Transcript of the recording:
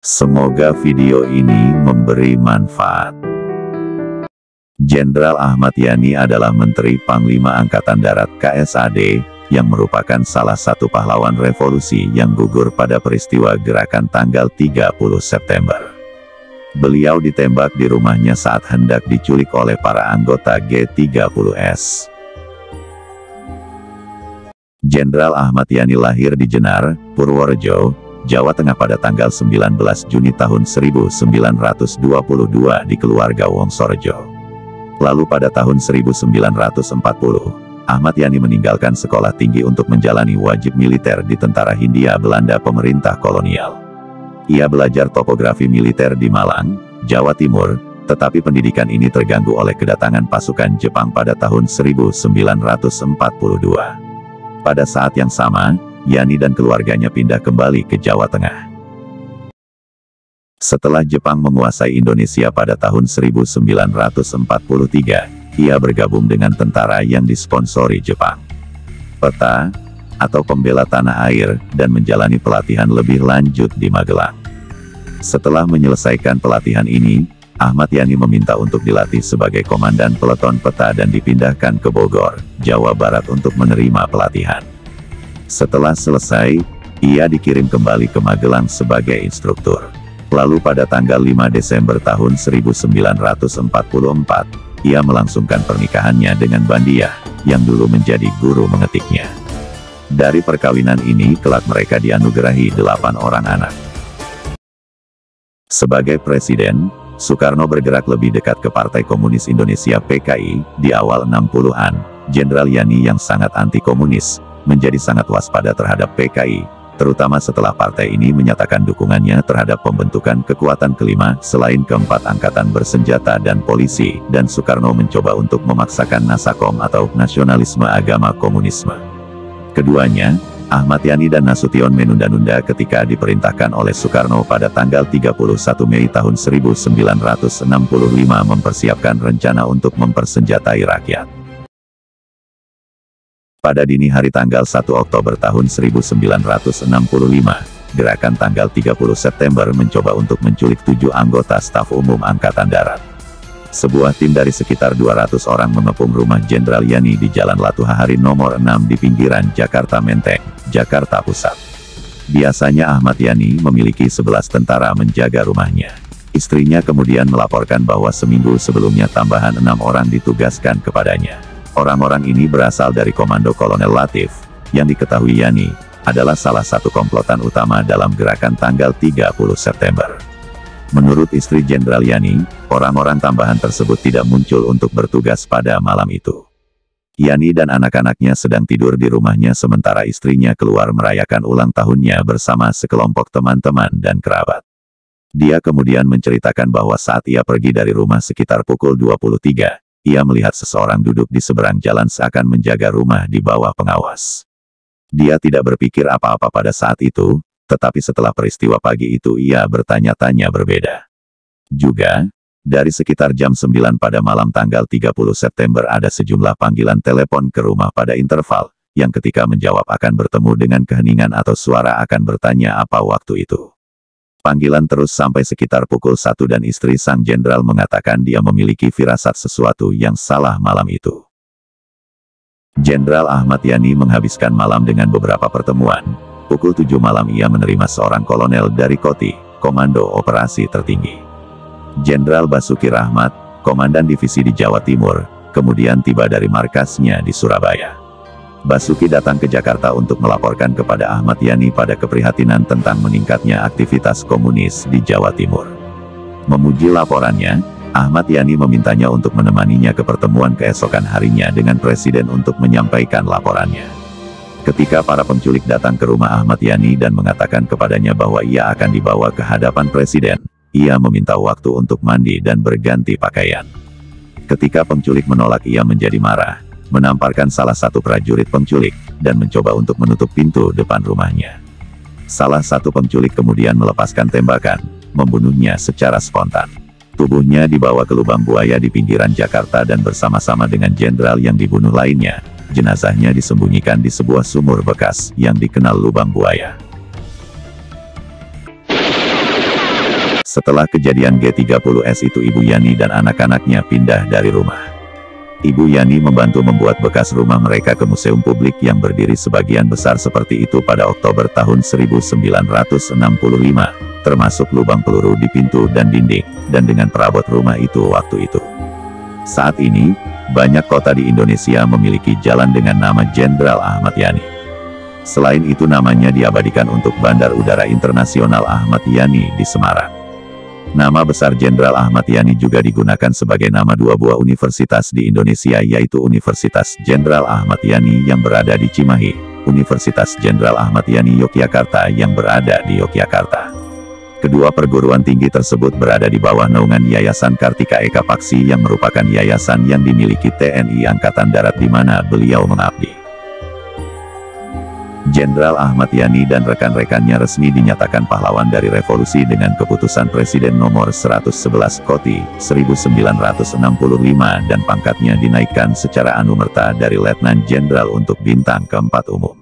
Semoga video ini memberi manfaat. Jenderal Ahmad Yani adalah Menteri Panglima Angkatan Darat KSAD, yang merupakan salah satu pahlawan revolusi yang gugur pada peristiwa gerakan tanggal 30 September. Beliau ditembak di rumahnya saat hendak diculik oleh para anggota G30S. Jenderal Ahmad Yani lahir di Jenar, Purworejo, Jawa Tengah pada tanggal 19 Juni tahun 1922 di keluarga Wongsorejo. Lalu pada tahun 1940, Ahmad Yani meninggalkan sekolah tinggi untuk menjalani wajib militer di tentara Hindia Belanda pemerintah kolonial. Ia belajar topografi militer di Malang, Jawa Timur, tetapi pendidikan ini terganggu oleh kedatangan pasukan Jepang pada tahun 1942. Pada saat yang sama, Yani dan keluarganya pindah kembali ke Jawa Tengah. Setelah Jepang menguasai Indonesia pada tahun 1943, ia bergabung dengan tentara yang disponsori Jepang. Peta, atau pembela tanah air, dan menjalani pelatihan lebih lanjut di Magelang. Setelah menyelesaikan pelatihan ini, Ahmad Yani meminta untuk dilatih sebagai komandan peleton peta dan dipindahkan ke Bogor, Jawa Barat untuk menerima pelatihan. Setelah selesai, ia dikirim kembali ke Magelang sebagai instruktur. Lalu pada tanggal 5 Desember tahun 1944, ia melangsungkan pernikahannya dengan Bandiah, yang dulu menjadi guru mengetiknya. Dari perkawinan ini kelak mereka dianugerahi 8 orang anak. Sebagai presiden, Soekarno bergerak lebih dekat ke Partai Komunis Indonesia (PKI). Di awal 60-an, Jenderal Yani yang sangat anti-komunis, menjadi sangat waspada terhadap PKI, terutama setelah partai ini menyatakan dukungannya terhadap pembentukan kekuatan kelima selain keempat angkatan bersenjata dan polisi, dan Soekarno mencoba untuk memaksakan Nasakom atau nasionalisme agama komunisme. Keduanya, Ahmad Yani dan Nasution menunda-nunda ketika diperintahkan oleh Soekarno pada tanggal 31 Mei tahun 1965 mempersiapkan rencana untuk mempersenjatai rakyat. Pada dini hari tanggal 1 Oktober tahun 1965, gerakan tanggal 30 September mencoba untuk menculik 7 anggota staf umum Angkatan Darat. Sebuah tim dari sekitar 200 orang mengepung rumah Jenderal Yani di Jalan Latuha Hari nomor 6 di pinggiran Jakarta Menteng, Jakarta Pusat. Biasanya Ahmad Yani memiliki 11 tentara menjaga rumahnya. Istrinya kemudian melaporkan bahwa seminggu sebelumnya tambahan 6 orang ditugaskan kepadanya. Orang-orang ini berasal dari Komando Kolonel Latif, yang diketahui Yani adalah salah satu komplotan utama dalam gerakan tanggal 30 September. Menurut istri Jenderal Yani, orang-orang tambahan tersebut tidak muncul untuk bertugas pada malam itu. Yani dan anak-anaknya sedang tidur di rumahnya sementara istrinya keluar merayakan ulang tahunnya bersama sekelompok teman-teman dan kerabat. Dia kemudian menceritakan bahwa saat ia pergi dari rumah sekitar pukul 23, ia melihat seseorang duduk di seberang jalan seakan menjaga rumah di bawah pengawas. Dia tidak berpikir apa-apa pada saat itu, tetapi setelah peristiwa pagi itu ia bertanya-tanya berbeda. Juga, dari sekitar jam 9 pada malam tanggal 30 September ada sejumlah panggilan telepon ke rumah pada interval, yang ketika menjawab akan bertemu dengan keheningan atau suara akan bertanya apa waktu itu. Panggilan terus sampai sekitar pukul 1 dan istri sang jenderal mengatakan dia memiliki firasat sesuatu yang salah malam itu. Jenderal Ahmad Yani menghabiskan malam dengan beberapa pertemuan. Pukul 7 malam ia menerima seorang kolonel dari Koti, Komando Operasi Tertinggi. Jenderal Basuki Rahmat, Komandan Divisi di Jawa Timur, kemudian tiba dari markasnya di Surabaya. Basuki datang ke Jakarta untuk melaporkan kepada Ahmad Yani pada keprihatinan tentang meningkatnya aktivitas komunis di Jawa Timur. Memuji laporannya, Ahmad Yani memintanya untuk menemaninya ke pertemuan keesokan harinya dengan Presiden untuk menyampaikan laporannya. Ketika para penculik datang ke rumah Ahmad Yani dan mengatakan kepadanya bahwa ia akan dibawa ke hadapan Presiden, ia meminta waktu untuk mandi dan berganti pakaian. Ketika penculik menolak, ia menjadi marah, menamparkan salah satu prajurit penculik, dan mencoba untuk menutup pintu depan rumahnya. Salah satu penculik kemudian melepaskan tembakan, membunuhnya secara spontan. Tubuhnya dibawa ke lubang buaya di pinggiran Jakarta dan bersama-sama dengan jenderal yang dibunuh lainnya, jenazahnya disembunyikan di sebuah sumur bekas yang dikenal lubang buaya. Setelah kejadian G30S itu Ibu Yani dan anak-anaknya pindah dari rumah. Ibu Yani membantu membuat bekas rumah mereka ke museum publik yang berdiri sebagian besar seperti itu pada Oktober tahun 1965, termasuk lubang peluru di pintu dan dinding, dan dengan perabot rumah itu waktu itu. Saat ini, banyak kota di Indonesia memiliki jalan dengan nama Jenderal Ahmad Yani. Selain itu namanya diabadikan untuk Bandar Udara Internasional Ahmad Yani di Semarang. Nama besar Jenderal Ahmad Yani juga digunakan sebagai nama dua buah universitas di Indonesia, yaitu Universitas Jenderal Ahmad Yani yang berada di Cimahi, Universitas Jenderal Ahmad Yani Yogyakarta yang berada di Yogyakarta. Kedua perguruan tinggi tersebut berada di bawah naungan Yayasan Kartika Eka Paksi yang merupakan yayasan yang dimiliki TNI Angkatan Darat di mana beliau mengabdi. Jenderal Ahmad Yani dan rekan-rekannya resmi dinyatakan pahlawan dari revolusi dengan keputusan Presiden nomor 111 Koti 1965 dan pangkatnya dinaikkan secara anumerta dari Letnan Jenderal untuk bintang keempat umum.